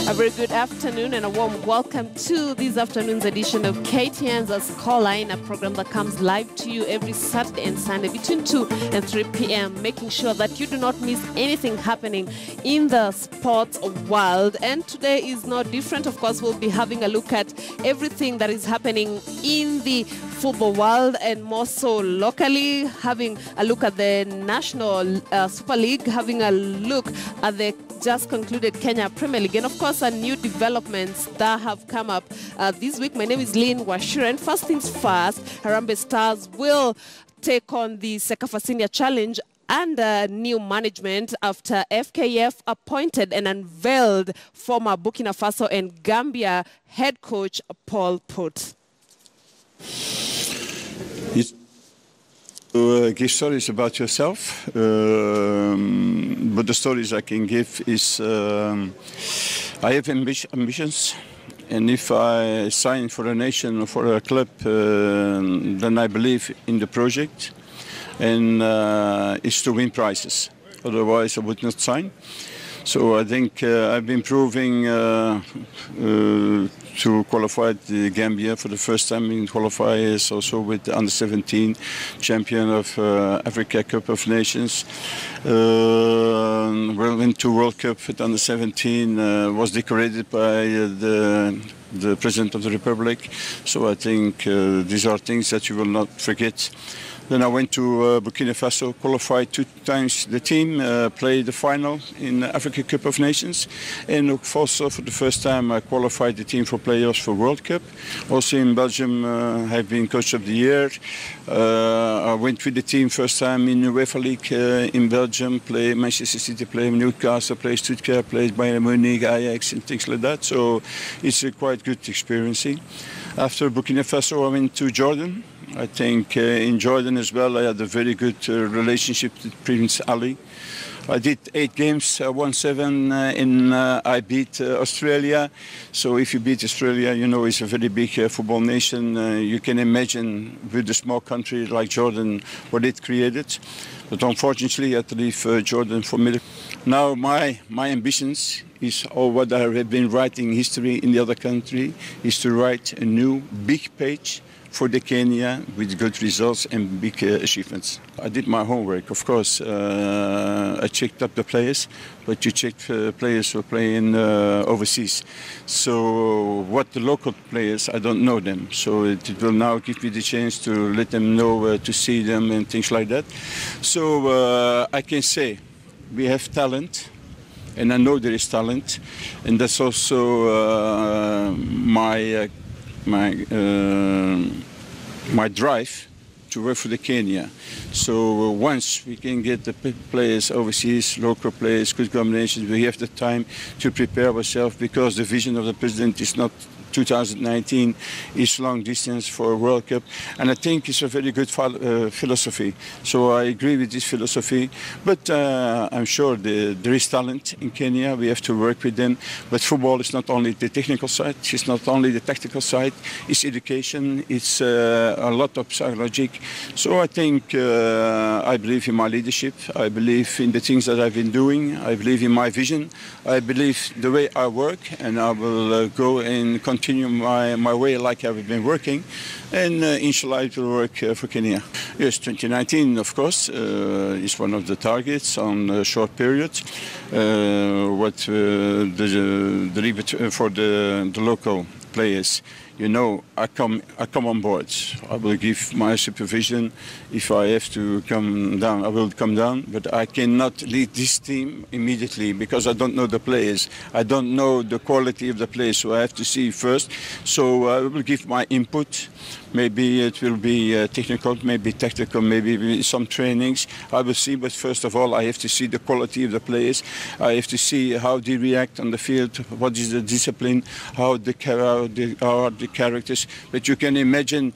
A very good afternoon and a warm welcome to this afternoon's edition of KTN's Scoreline, a program that comes live to you every Saturday and Sunday between 2 and 3 p.m., making sure that you do not miss anything happening in the sports world. And today is no different. Of course, we'll be having a look at everything that is happening in the football world and more so locally, having a look at the National Super League, having a look at the just concluded Kenya Premier League, and of course new developments that have come up this week. My name is Lynn Washira, and first things first, Harambee Stars will take on the Sekafa Senior Challenge under new management after FKF appointed and unveiled former Burkina Faso and Gambia head coach Paul Put. Give stories about yourself, but the stories I can give is I have ambitions, and if I sign for a nation or for a club, then I believe in the project, and it's to win prizes. Otherwise, I would not sign. So I think I've been proving to qualify the Gambia for the first time in qualifiers, also with the under-17 champion of Africa Cup of Nations. Went to World Cup with under-17, was decorated by the President of the Republic. So I think these are things that you will not forget. Then I went to Burkina Faso, qualified 2 times the team, played the final in the Africa Cup of Nations, and also for the first time I qualified the team for playoffs for World Cup. Also in Belgium, I've been coach of the year. I went with the team first time in the UEFA League in Belgium, play Manchester City, play Newcastle, play Stuttgart, play Bayern Munich, Ajax, and things like that. So it's a quite good experience. After Burkina Faso, I went to Jordan. I think in Jordan as well, I had a very good relationship with Prince Ali. I did 8 games, won 7, and I beat Australia. So if you beat Australia, you know it's a very big football nation. You can imagine with a small country like Jordan what it created. But unfortunately, I had to leave Jordan for me. Now my ambitions is, or what I have been writing history in the other country, is to write a new big page for the Kenya with good results and big achievements. I did my homework, of course. I checked up the players, but you check players who are playing overseas. So what the local players, I don't know them. So it will now give me the chance to let them know, to see them and things like that. So I can say we have talent, and I know there is talent, and that's also my drive to work for the Kenya. So once we can get the players overseas, local players, good combinations, we have the time to prepare ourselves, because the vision of the president is not 2019, is long distance for a World Cup, and I think it's a very good philosophy. So I agree with this philosophy, but I'm sure there is talent in Kenya. We have to work with them, but football is not only the technical side, it's not only the tactical side, it's education, it's a lot of psychology. So I think I believe in my leadership, I believe in the things that I've been doing, I believe in my vision, I believe the way I work, and I will go and continue my way like I've been working, and inshallah it will work for Kenya. Yes, 2019 of course is one of the targets on a short period. What the limit for the local players. You know, I come on board. I will give my supervision. If I have to come down, I will come down. But I cannot lead this team immediately because I don't know the players. I don't know the quality of the players, so I have to see first. So I will give my input. Maybe it will be technical, maybe tactical, maybe some trainings. I will see, but first of all, I have to see the quality of the players. I have to see how they react on the field, what is the discipline, how are the characters. But you can imagine,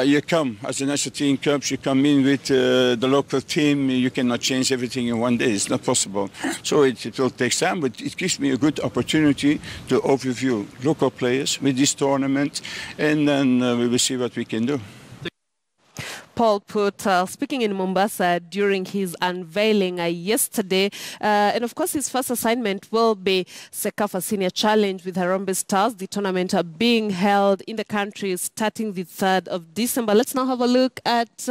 you come as a national team coach, you come in with the local team, you cannot change everything in one day. It's not possible. So it will take time, but it gives me a good opportunity to overview local players with this tournament, and then we will see what we can do. Paul Put speaking in Mombasa during his unveiling yesterday. And of course, his first assignment will be Sekafa Senior Challenge with Harambee Stars, the tournament being held in the country starting the 3rd of December. Let's now have a look at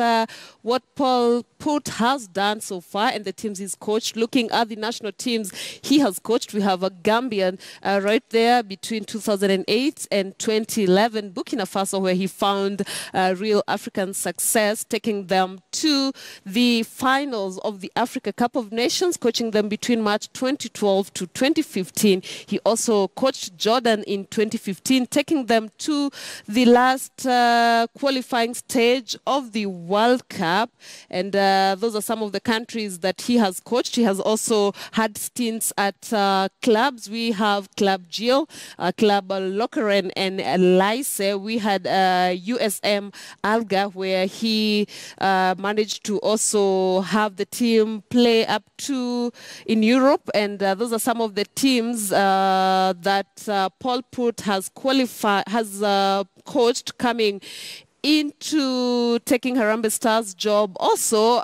what Paul Put has done so far and the teams he's coached. Looking at the national teams he has coached, we have a Gambian right there between 2008 and 2011, Burkina Faso, where he found real African success, taking them to the finals of the Africa Cup of Nations, coaching them between March 2012 to 2015. He also coached Jordan in 2015, taking them to the last qualifying stage of the World Cup. And those are some of the countries that he has coached. He has also had stints at clubs. We have Club Gil, Club Lokeren, and Lycée. We had USM Alga, where he managed to also have the team play up to in Europe. And those are some of the teams that Paul Put has coached coming into taking Harambee Stars' job. Also,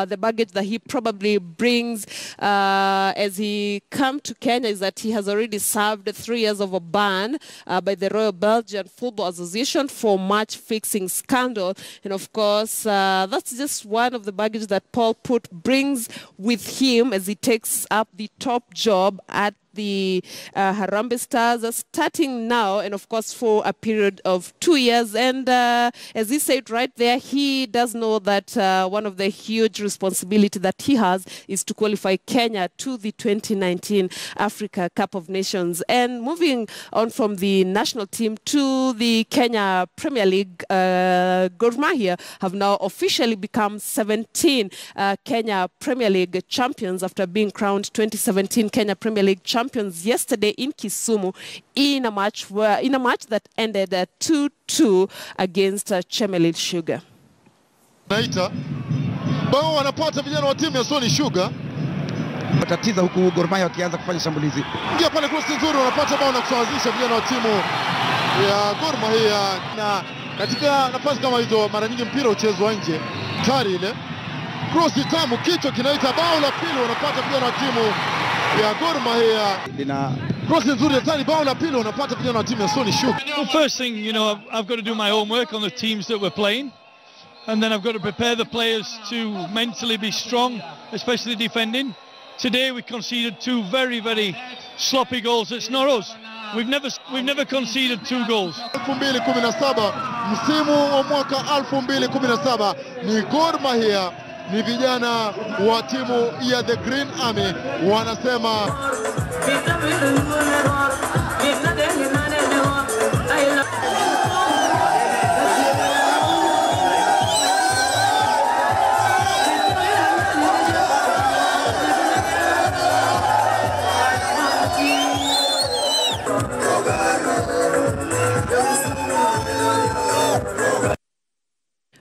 the baggage that he probably brings as he comes to Kenya is that he has already served 3 years of a ban by the Royal Belgian Football Association for match-fixing scandal. And of course, that's just one of the baggage that Paul Put brings with him as he takes up the top job at the Harambee Stars, starting now, and of course for a period of 2 years. And as he said right there, he does know that one of the huge responsibility that he has is to qualify Kenya to the 2019 Africa Cup of Nations. And moving on from the national team to the Kenya Premier League, Gor Mahia have now officially become 17 Kenya Premier League champions after being crowned 2017 Kenya Premier League champions yesterday in Kisumu in a match that ended 2-2 against Chemelil Sugar. Naita bao wanapata vijana wa timu ya Sony Sugar watatiza huku Gor Mahia wakianza kufanya shambulizi. Ingia pale cross nzuri, wanapata bao na kusawazisha vijana wa timu ya Gor Mahia, na katika nafasi kama hizo mara nyingi mpira uchezwa nje. Tari ile cross tamu, kichwa kinaita bao la pili, wanapata vijana wa timu ya Gor Mahia. Cross nzuri tani, bao la pili wanapata vijana wa timu ya Sony Sugar. Well, first thing, you know, I've got to do my homework on the teams that we're playing, and then I've got to prepare the players to mentally be strong, especially defending. Today we conceded 2 very, very sloppy goals. It's not us. We've never conceded 2 goals. 2017 msimu wa mwaka 2017 ni Gor Mahia, ni vijana wa timu ya The Green Army wanasema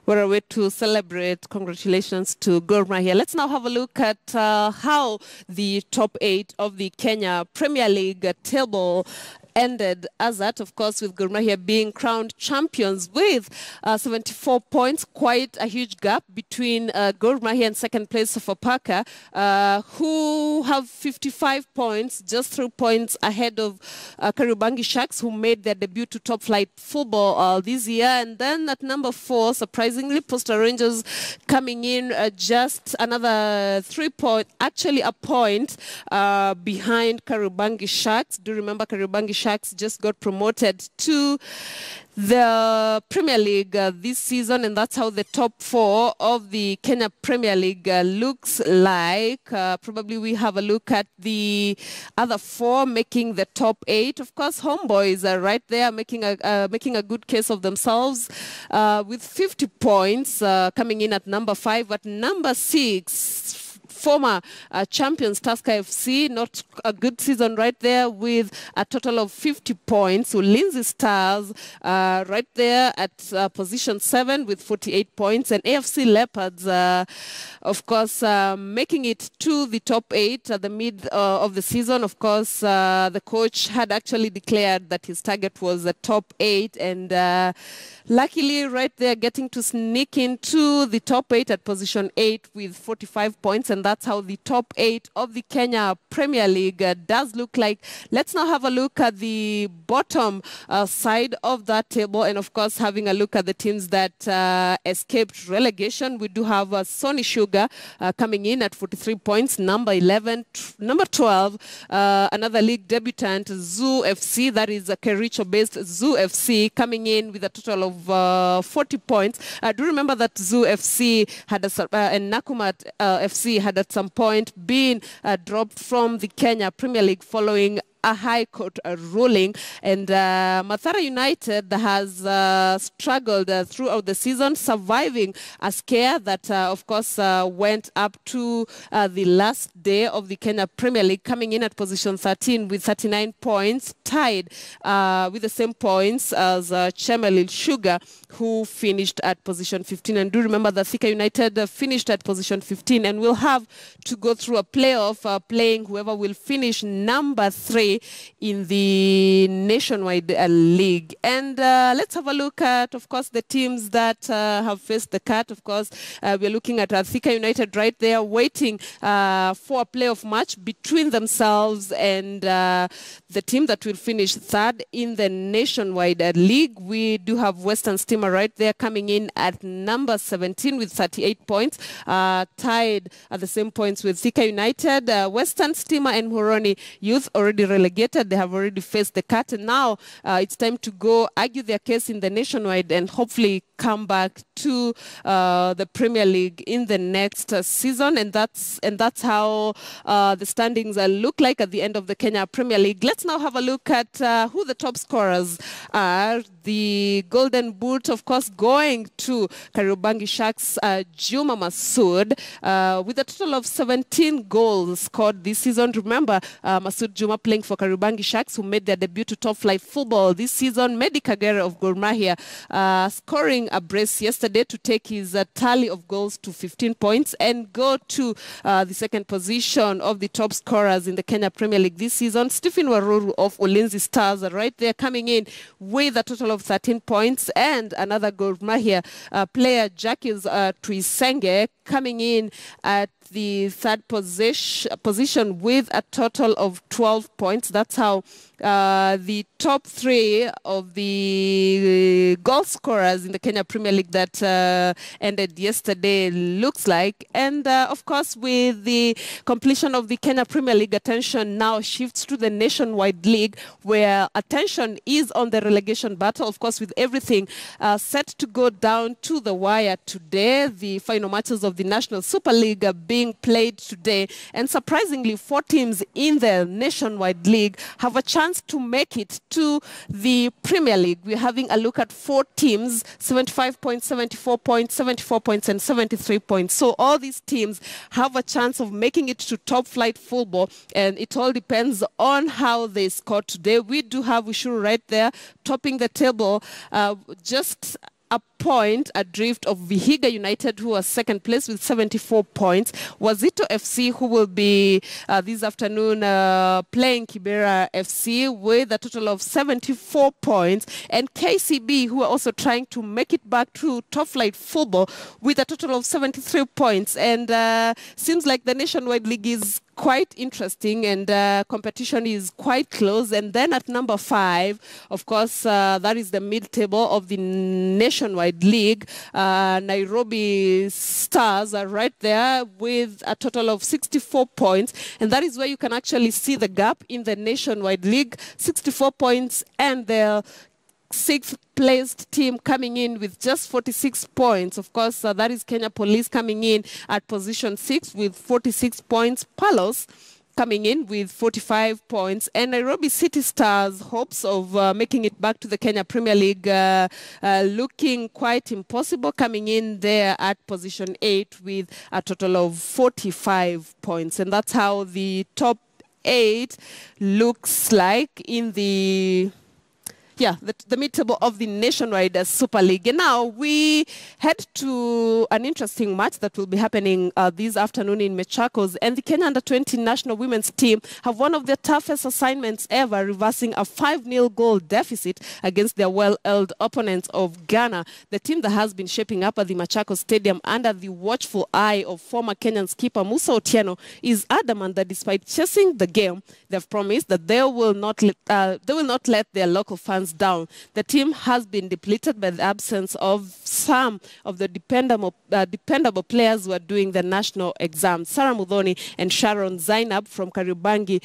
What a way to celebrate. Congratulations to Gor Mahia. Let's now have a look at how the top 8 of the Kenya Premier League table ended as that, of course, with Gor Mahia being crowned champions with 74 points, quite a huge gap between Gor Mahia and second place of Opaka, who have 55 points, just 3 points ahead of Kariobangi Sharks, who made their debut to top flight football this year. And then at number 4, surprisingly, Posta Rangers coming in just another 3 points, actually a point behind Kariobangi Sharks. Do you remember Kariobangi Sharks just got promoted to the Premier League this season, and that's how the top 4 of the Kenya Premier League looks like. Probably we have a look at the other 4 making the top 8. Of course, Homeboys are right there making a good case of themselves with 50 points, coming in at number 5. At number 6, former champions Tusker FC, not a good season right there with a total of 50 points. Harambee Stars right there at position 7 with 48 points, and AFC Leopards, of course, making it to the top 8 at the mid of the season. Of course, the coach had actually declared that his target was the top 8, and luckily right there getting to sneak into the top 8 at position 8 with 45 points, and that's how the top 8 of the Kenya Premier League does look like. Let's now have a look at the bottom side of that table, and of course having a look at the teams that escaped relegation. We do have Sony Sugar coming in at 43 points, number 11. Number 12, another league debutant, Zoo FC, that is a Kericho-based Zoo FC, coming in with a total of 40 points. Do remember that Zoo FC had and Nakumatt FC had at some point been dropped from the Kenya Premier League following a high court ruling, and Mathare United has struggled throughout the season, surviving a scare that of course went up to the last day of the Kenya Premier League, coming in at position 13 with 39 points, tied with the same points as Chemelil Sugar, who finished at position 15. And do remember that Thika United finished at position 15 and will have to go through a playoff, playing whoever will finish number 3 in the nationwide league. And let's have a look at, of course, the teams that have faced the cut. Of course, we're looking at Thika United right there, waiting for a playoff match between themselves and the team that will finish 3rd in the nationwide league. We do have Western Steamer right there coming in at number 17 with 38 points, tied at the same points with Thika United. Western Steamer and Muhoroni Youth already relegated. They have already faced the cut, and now it's time to go argue their case in the nationwide and hopefully come back to the Premier League in the next season. And that's how the standings look like at the end of the Kenya Premier League. Let's now have a look at who the top scorers are. The Golden Boot, of course, going to Kariobangi Sharks, Juma Masood, with a total of 17 goals scored this season. Remember, Masood Juma playing for Kariobangi Sharks, who made their debut to top flight football this season. Medi Kagere of Gor Mahia scoring a brace yesterday to take his tally of goals to 15 points and go to the second position of the top scorers in the Kenya Premier League this season. Stephen Waruru of Harambee Stars right there coming in with a total of 13 points, and another Gor Mahia player, Jacques Tuisenge, coming in at the 3rd position with a total of 12 points. That's how the top 3 of the goal scorers in the Kenya Premier League that ended yesterday looks like. And of course, with the completion of the Kenya Premier League, attention now shifts to the nationwide league, where attention is on the relegation battle. Of course, with everything set to go down to the wire today, the final matches of the National Super League are being played today, and surprisingly 4 teams in the nationwide league have a chance to make it to the Premier League. We're having a look at 4 teams, 75 points, 74 points, 74 points, and 73 points. So all these teams have a chance of making it to top flight football, and it all depends on how they score today. We do have Ushuru right there topping the table, just a point adrift of Vihiga United, who was 2nd place with 74 points. Wazito FC, who will be this afternoon playing Kibera FC with a total of 74 points. And KCB, who are also trying to make it back to top flight football with a total of 73 points. And seems like the nationwide league is quite interesting, and competition is quite close. And then at number 5, of course, that is the mid-table of the nationwide league. Nairobi Stars are right there with a total of 64 points, and that is where you can actually see the gap in the nationwide league. 64 points, and the 6th placed team coming in with just 46 points. Of course, that is Kenya Police coming in at position 6 with 46 points. Palos coming in with 45 points, and Nairobi City Stars' hopes of making it back to the Kenya Premier League looking quite impossible, coming in there at position 8 with a total of 45 points. And that's how the top 8 looks like in the mid-table of the Nationwide Super League. And now we head to an interesting match that will be happening this afternoon in Machakos. And the Kenya Under-20 national women's team have one of their toughest assignments ever, reversing a 5-0 goal deficit against their well-oiled opponents of Ghana. The team that has been shaping up at the Machakos Stadium under the watchful eye of former Kenyan skipper Musa Otieno is adamant that despite chasing the game, they've promised that they will not let their local fans down. The team has been depleted by the absence of some of the dependable players who are doing the national exams. Sarah Mudhoni and Sharon Zainab from Kariobangi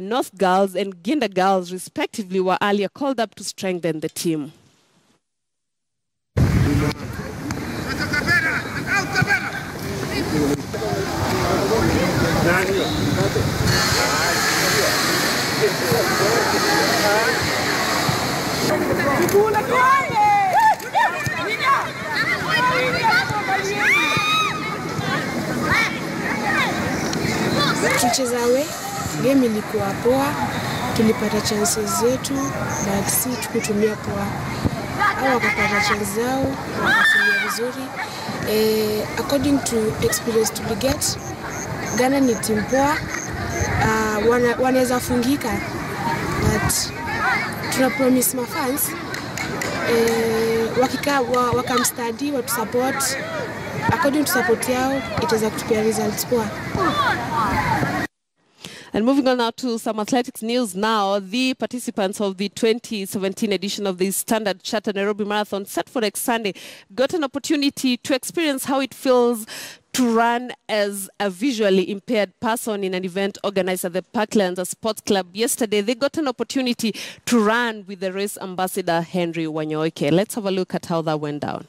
North Girls and Ginda Girls respectively were earlier called up to strengthen the team. Tucheza we, game ilikuwa poa, tulipata chances zetu, but si tukutumia poa. Hao wakapata chances zao, wakatumia vizuri. According to experience to get, Ghana ni team poa, wanaweza fungika, but tuna promise my fans, wakamstudy, watu support, according to support yao, itaweza kutupia results poa. And moving on now to some athletics news now. The participants of the 2017 edition of the Standard Chartered Nairobi Marathon, set for next Sunday, got an opportunity to experience how it feels to run as a visually impaired person in an event organized at the Parklands Sports Club yesterday. They got an opportunity to run with the race ambassador, Henry Wanyoike. Let's have a look at how that went down.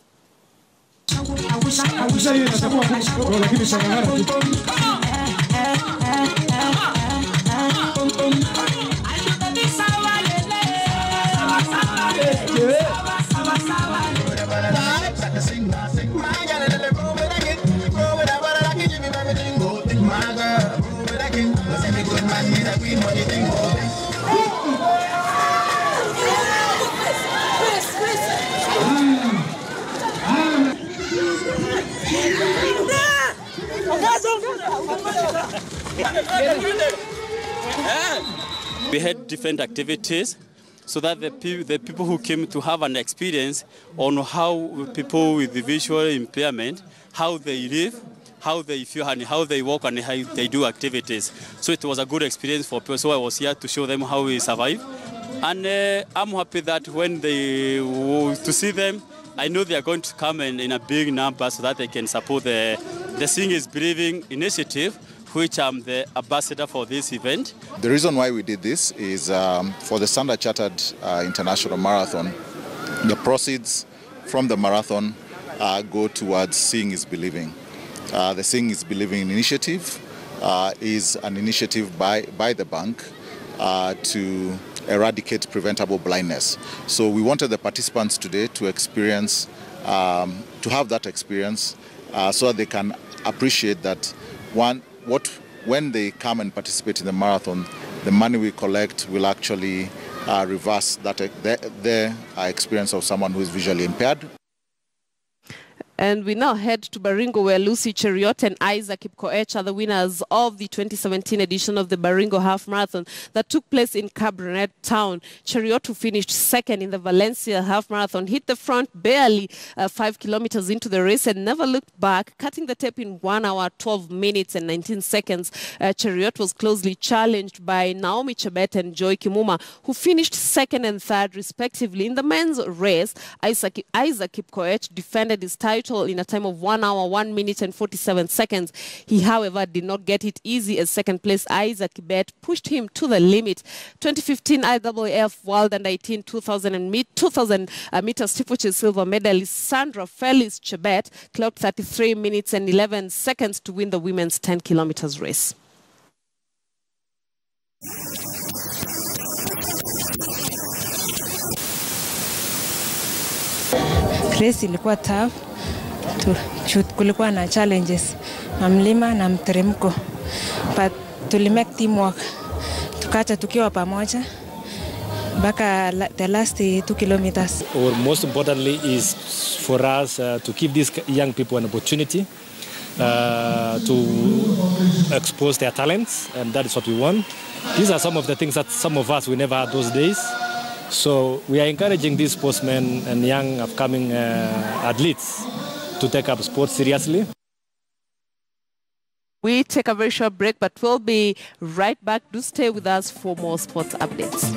We had different activities so that the people who came to have an experience on how people with the visual impairment, how they live, how they feel and how they walk and how they do activities. So it was a good experience for people. So I was here to show them how we survive. And I'm happy that when they to see them, I know they are going to come in a big number so that they can support the Seeing is Believing initiative, which I'm the ambassador for this event. The reason why we did this is for the Standard Chartered International Marathon. The proceeds from the marathon go towards Seeing is Believing. The Seeing is Believing initiative is an initiative by the bank to eradicate preventable blindness. So we wanted the participants today to experience, to have that experience so that they can appreciate that when they come and participate in the marathon, the money we collect will actually reverse their experience of someone who is visually impaired. And we now head to Baringo, where Lucy Cheriot and Isaac Kipkoech are the winners of the 2017 edition of the Baringo Half Marathon that took place in Cabernet Town. Cheriot, who finished second in the Valencia Half Marathon, hit the front barely 5 kilometers into the race and never looked back, cutting the tape in 1 hour, 12 minutes and 19 seconds. Cheriot was closely challenged by Naomi Chebet and Joy Kimuma, who finished second and third, respectively. In the men's race, Isaac Kipkoech defended his title in a time of 1 hour, 1 minute and 47 seconds. He, however, did not get it easy as second place Isaac Kibet pushed him to the limit. 2015 IAAF World Under-18 2000 meter steeplechase silver medalist Sandra Felix Chebet clocked 33 minutes and 11 seconds to win the women's 10 kilometers race. race ilikuwa tough. Kulikuwa na challenges na mlima na mteremko, but tulimake teamwork, tukacha tukiwa pamoja mpaka the last 2 kilometers. Or most importantly is for us to give these young people an opportunity to expose their talents, and that is what we want. These are some of the things that some of us we never had those days. So we are encouraging these sportsmen and young upcoming athletes to take up sports seriously. We take a very short break, but we'll be right back. Do stay with us for more sports updates.